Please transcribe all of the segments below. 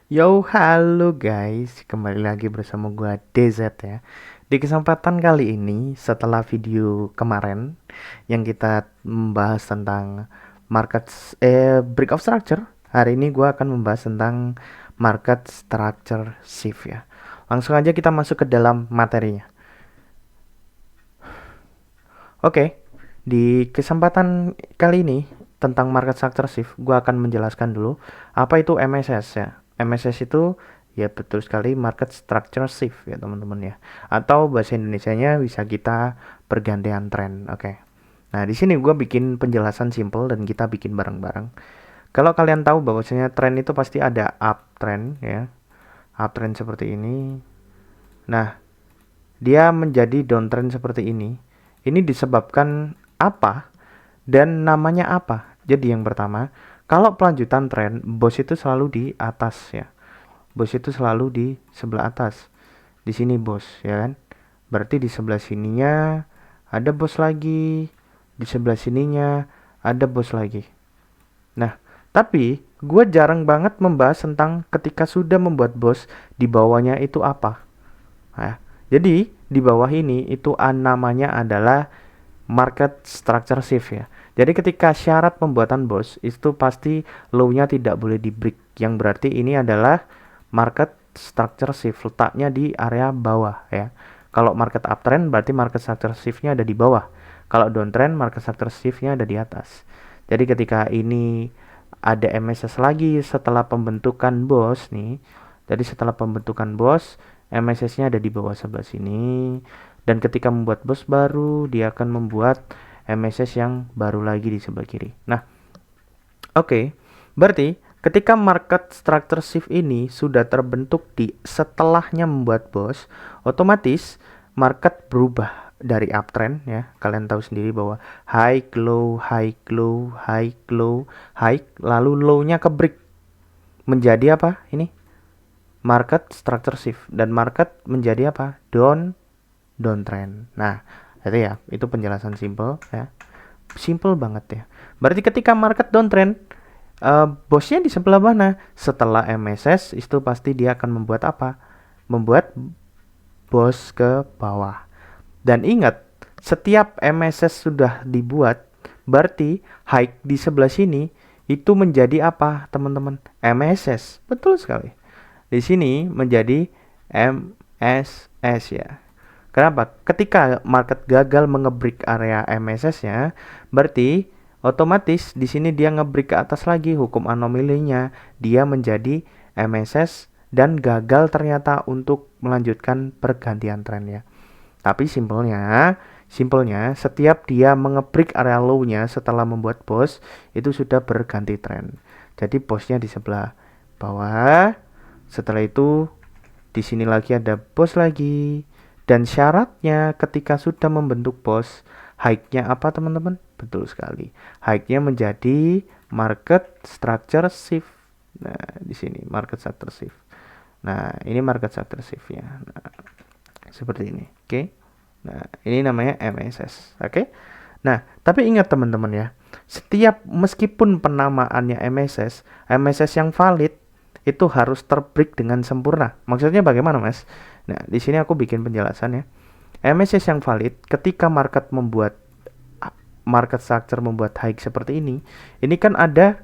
Yo, halo guys, kembali lagi bersama gua DZ ya. Di kesempatan kali ini, setelah video kemarin yang kita membahas tentang break of structure, hari ini gua akan membahas tentang market structure shift ya. Langsung aja kita masuk ke dalam materinya. Oke, di kesempatan kali ini tentang market structure shift, gua akan menjelaskan dulu apa itu MSS ya. MSS itu ya betul sekali market structure shift ya teman-teman ya. Atau bahasa Indonesianya bisa kita pergantian tren. Oke. Nah, di sini gua bikin penjelasan simple dan kita bikin bareng-bareng. Kalau kalian tahu bahwasanya tren itu pasti ada uptrend ya. Uptrend seperti ini. Nah, dia menjadi downtrend seperti ini. Ini disebabkan apa dan namanya apa? Jadi yang pertama, kalau pelanjutan tren, bos itu selalu di atas ya. Bos itu selalu di sebelah atas. Di sini bos, ya kan? Berarti di sebelah sininya ada bos lagi, di sebelah sininya ada bos lagi. Nah, tapi gue jarang banget membahas tentang ketika sudah membuat bos, di bawahnya itu apa. Nah, jadi di bawah ini itu namanya adalah market structure shift ya. Jadi ketika syarat pembuatan BOS itu pasti low-nya tidak boleh di break, yang berarti ini adalah market structure shift, letaknya di area bawah ya. Kalau market uptrend berarti market structure shift-nya ada di bawah. Kalau downtrend market structure shift-nya ada di atas. Jadi ketika ini ada MSS lagi setelah pembentukan BOS nih. Jadi setelah pembentukan BOS, MSS-nya ada di bawah sebelah sini. Dan ketika membuat BOS baru, dia akan membuat MSS yang baru lagi di sebelah kiri. Nah, oke. Berarti ketika market structure shift ini sudah terbentuk di setelahnya membuat BOS, otomatis market berubah dari uptrend ya. Kalian tahu sendiri bahwa high low, high low, high low, high, lalu low-nya ke break menjadi apa? Ini market structure shift dan market menjadi apa? Downtrend. Nah, itu ya, itu penjelasan simple ya. Simple banget ya. Berarti ketika market downtrend, bosnya di sebelah mana? Setelah MSS itu pasti dia akan membuat apa? Membuat bos ke bawah. Dan ingat, setiap MSS sudah dibuat, berarti high di sebelah sini itu menjadi apa, teman-teman? MSS. Betul sekali. Di sini menjadi MSS ya. Kenapa? Ketika market gagal mengebreak area MSS-nya, berarti otomatis di sini dia ngebreak ke atas lagi hukum anomalinya, dia menjadi MSS dan gagal ternyata untuk melanjutkan pergantian trennya. Tapi simpelnya setiap dia mengebreak area low-nya setelah membuat bos itu sudah berganti tren. Jadi bosnya di sebelah bawah. Setelah itu di sini lagi ada bos lagi. Dan syaratnya ketika sudah membentuk bos, high-nya apa teman-teman? Betul sekali. High-nya menjadi market structure shift. Nah, di sini market structure shift. Nah, ini market structure shift-nya. Nah, seperti ini. Oke. Nah, ini namanya MSS. Oke. Nah, tapi ingat teman-teman ya. Setiap meskipun penamaannya MSS, MSS yang valid itu harus terbreak dengan sempurna. Maksudnya bagaimana, Mas? Nah, di sini aku bikin penjelasan ya. MSS yang valid ketika market structure membuat high seperti ini kan ada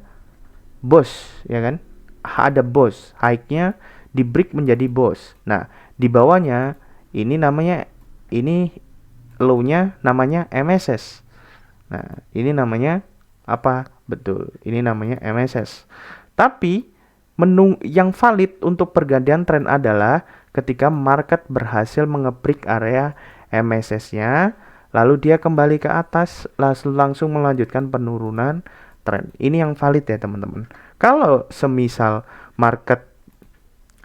bos, ya kan? Ada bos, high-nya di break menjadi bos. Nah, di bawahnya ini low-nya namanya MSS. Nah, ini namanya apa? Betul, ini namanya MSS. Tapi yang valid untuk pergantian tren adalah ketika market berhasil mengebreak area MSS-nya, lalu dia kembali ke atas, langsung melanjutkan penurunan tren. Ini yang valid ya teman-teman. Kalau semisal market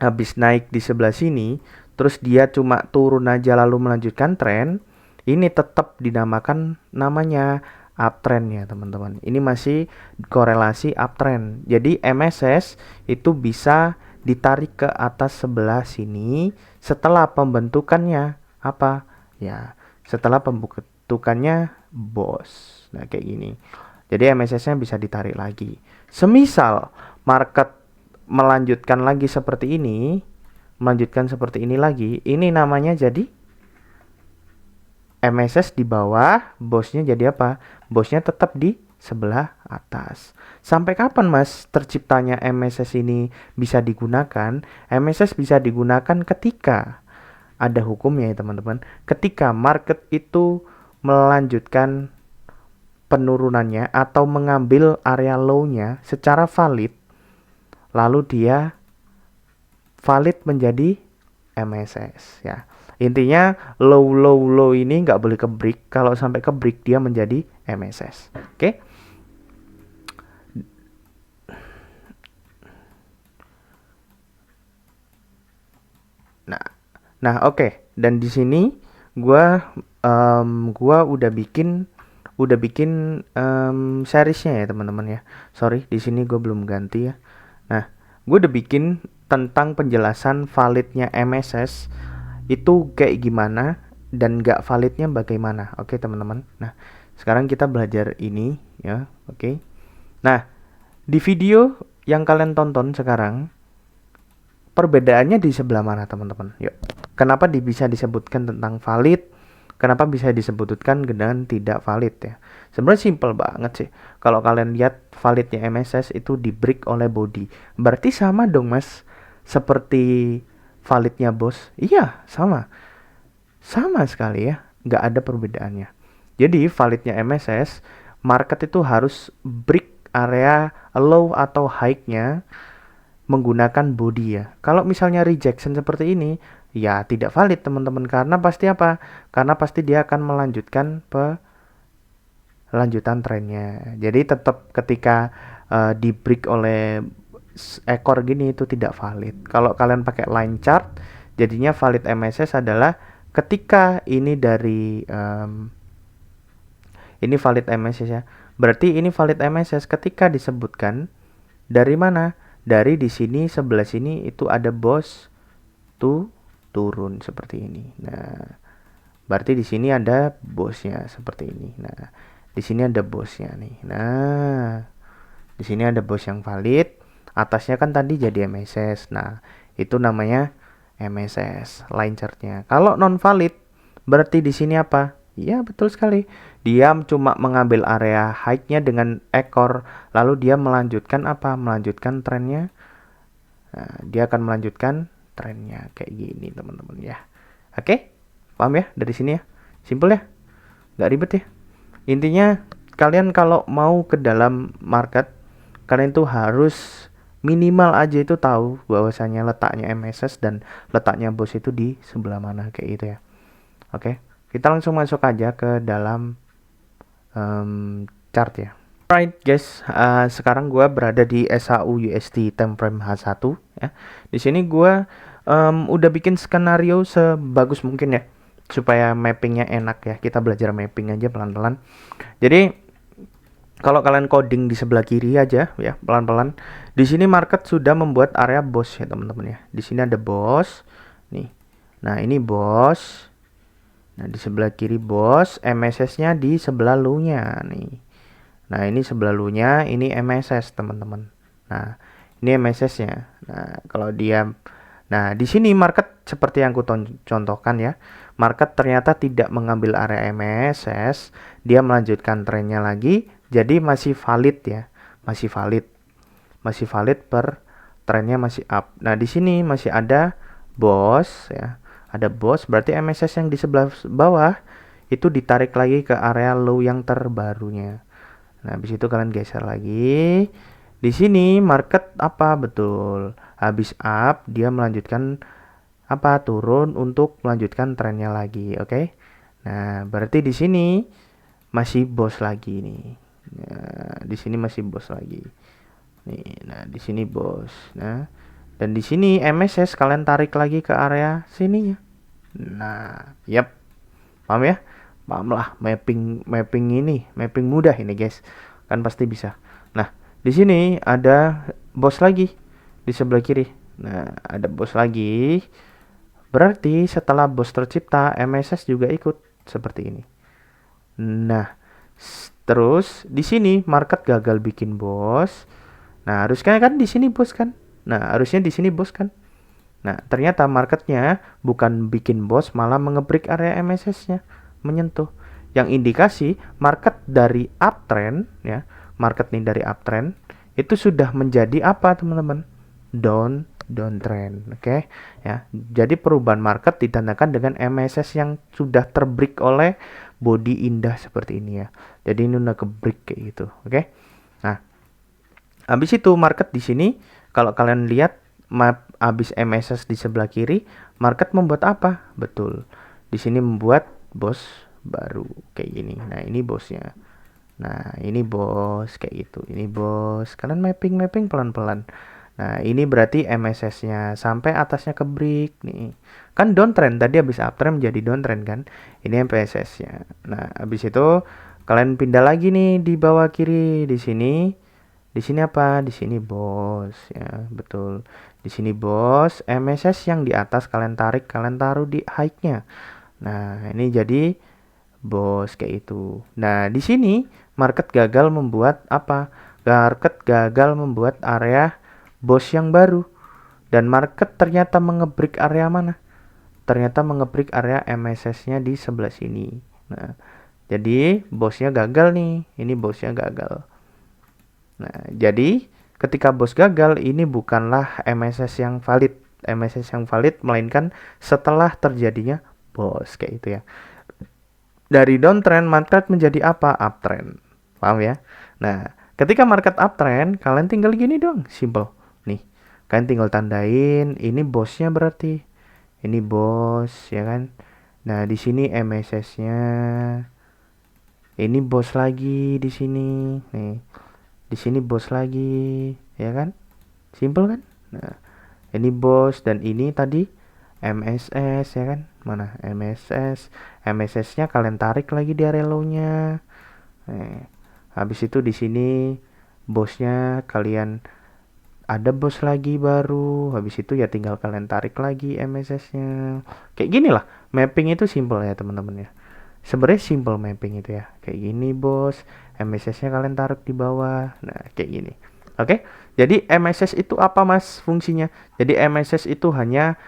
habis naik di sebelah sini, terus dia cuma turun aja lalu melanjutkan tren, ini tetap dinamakan namanya uptrend ya teman-teman. Ini masih korelasi uptrend. Jadi MSS itu bisa ditarik ke atas sebelah sini setelah pembentukannya apa? Ya, setelah pembentukannya bos. Nah, kayak gini. Jadi MSS-nya bisa ditarik lagi. Semisal market melanjutkan lagi seperti ini, melanjutkan seperti ini lagi, ini namanya jadi MSS di bawah, bosnya jadi apa? Bosnya tetap di sebelah atas. Sampai kapan Mas terciptanya MSS ini bisa digunakan? MSS bisa digunakan ketika ada hukumnya ya teman-teman. Ketika market itu melanjutkan penurunannya atau mengambil area low-nya secara valid, lalu dia valid menjadi MSS ya. Intinya low ini nggak boleh ke break. Kalau sampai ke break dia menjadi MSS. Oke. Nah, oke. Dan di sini gua gua udah bikin seriesnya ya teman-teman ya. Sorry, di sini gua belum ganti ya. Nah, gue udah bikin tentang penjelasan validnya MSS itu kayak gimana dan gak validnya bagaimana. Oke teman-teman. Nah, sekarang kita belajar ini ya. Oke. Nah, di video yang kalian tonton sekarang, perbedaannya di sebelah mana teman-teman? Yuk. Kenapa bisa disebutkan tentang valid? Kenapa bisa disebutkan dengan tidak valid ya? Sebenarnya simple banget sih. Kalau kalian lihat validnya MSS itu di break oleh body. Berarti sama dong mas. Seperti validnya bos. Iya sama. Sama sekali ya. Nggak ada perbedaannya. Jadi validnya MSS, market itu harus break area low atau high-nya menggunakan body ya. Kalau misalnya rejection seperti ini, ya tidak valid teman-teman. Karena pasti apa? Karena pasti dia akan melanjutkan lanjutan trennya. Jadi tetap ketika di break oleh ekor gini itu tidak valid. Kalau kalian pakai line chart, jadinya valid MSS adalah ketika ini dari ini valid MSS ya. Berarti ini valid MSS ketika disebutkan dari mana? Dari di sini sebelah sini itu ada bos tuh turun seperti ini. Nah, berarti di sini ada bosnya seperti ini. Nah, di sini ada bosnya nih. Nah, di sini ada bos yang valid. Atasnya kan tadi jadi MSS. Nah, itu namanya MSS line chartnya. Kalau non valid, berarti di sini apa? Iya, betul sekali. Dia cuma mengambil area high-nya dengan ekor, lalu dia melanjutkan apa? Melanjutkan trennya. Nah, dia akan melanjutkan trennya kayak gini, teman-teman ya. Oke? Paham ya dari sini ya? Simple ya? Nggak ribet ya? Intinya kalian kalau mau ke dalam market, kalian tuh harus minimal aja itu tahu bahwasanya letaknya MSS dan letaknya bos itu di sebelah mana kayak gitu ya. Oke, kita langsung masuk aja ke dalam chart ya. Alright guys, sekarang gue berada di SHU USD time frame H1 ya. Di sini gue udah bikin skenario sebagus mungkin ya, supaya mappingnya enak ya. Kita belajar mapping aja pelan-pelan. Jadi kalau kalian coding di sebelah kiri aja ya pelan-pelan. Di sini market sudah membuat area bos ya teman-teman ya. Di sini ada bos nih. Nah ini bos. Nah di sebelah kiri bos, MSS-nya di sebelah low-nya nih. Nah ini sebelah lu-nya, ini MSS teman-teman. Nah ini MSS-nya. Nah kalau dia, nah di sini market seperti yang ku contohkan ya. Market ternyata tidak mengambil area MSS, dia melanjutkan trennya lagi, jadi masih valid ya, masih valid per trennya masih up. Nah di sini masih ada bos ya, ada bos berarti MSS yang di sebelah bawah itu ditarik lagi ke area low yang terbarunya. Nah, habis itu kalian geser lagi. Di sini market apa betul? Habis up, dia melanjutkan apa? Turun untuk melanjutkan trennya lagi, oke? Nah, berarti di sini masih bos lagi nih. Nah, di sini masih bos lagi. Nih, nah di sini bos. Nah, dan di sini MSS kalian tarik lagi ke area sininya. Nah, yap. Paham ya? Paham lah mapping ini, mapping mudah ini guys. Kan pasti bisa. Nah, di sini ada bos lagi di sebelah kiri. Nah, ada bos lagi. Berarti setelah bos tercipta, MSS juga ikut seperti ini. Nah, terus di sini market gagal bikin bos. Nah, harusnya kan di sini bos kan? Nah, harusnya di sini bos kan. Nah, ternyata marketnya bukan bikin bos, malah mengebreak area MSS-nya, menyentuh. Yang indikasi market dari uptrend ya, market nih dari uptrend itu sudah menjadi apa, teman-teman? Downtrend, oke? Ya. Jadi perubahan market ditandakan dengan MSS yang sudah terbreak oleh body indah seperti ini ya. Jadi ini udah ke break kayak gitu, oke? Nah, habis itu market di sini kalau kalian lihat map habis MSS di sebelah kiri, market membuat apa? Betul. Di sini membuat bos baru kayak gini. Nah, ini bosnya. Nah, ini bos kayak gitu. Ini bos. Kalian mapping pelan-pelan. Nah, ini berarti MSS-nya sampai atasnya ke break nih. Kan downtrend tadi habis uptrend menjadi downtrend kan. Ini MSS-nya. Nah, habis itu kalian pindah lagi nih di bawah kiri di sini. Di sini apa? Di sini bos ya, betul. Di sini bos, MSS yang di atas kalian tarik, kalian taruh di high-nya. Nah, ini jadi bos kayak itu. Nah, di sini market gagal membuat apa? Market gagal membuat area bos yang baru. Dan market ternyata mengebreak area mana? Ternyata mengebreak area MSS-nya di sebelah sini. Nah, jadi bosnya gagal nih. Ini bosnya gagal. Nah, jadi ketika bos gagal, ini bukanlah MSS yang valid. MSS yang valid melainkan setelah terjadinya bos kayak itu ya. Dari downtrend market menjadi apa? Uptrend. Paham ya? Nah, ketika market uptrend, kalian tinggal gini dong, simple. Nih, kalian tinggal tandain ini bosnya berarti. Ini bos ya kan? Nah, di sini MSS-nya. Ini bos lagi di sini. Nih. Di sini bos lagi, ya kan? Simple kan? Nah, ini bos dan ini tadi MSS ya kan? Mana MSS? MSS-nya kalian tarik lagi di area low-nya. Habis itu di sini bosnya kalian ada bos lagi baru. Habis itu ya tinggal kalian tarik lagi MSS-nya. Kayak gini lah. Mapping itu simple ya, teman-teman ya. Sebenarnya simple mapping itu ya. Kayak gini bos. MSS-nya kalian taruh di bawah. Nah, kayak gini. Oke. Jadi MSS itu apa mas fungsinya? Jadi MSS itu hanya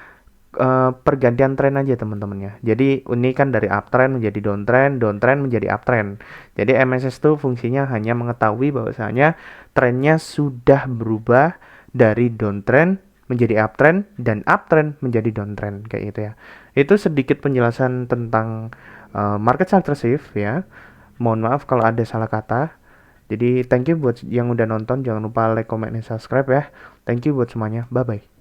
pergantian tren aja teman-teman ya. Jadi ini kan dari uptrend menjadi downtrend, downtrend menjadi uptrend. Jadi MSS itu fungsinya hanya mengetahui bahwasanya trennya sudah berubah dari downtrend menjadi uptrend dan uptrend menjadi downtrend kayak gitu ya. Itu sedikit penjelasan tentang market structure shift ya. Mohon maaf kalau ada salah kata. Jadi thank you buat yang udah nonton, jangan lupa like, comment, dan subscribe ya. Thank you buat semuanya. Bye bye.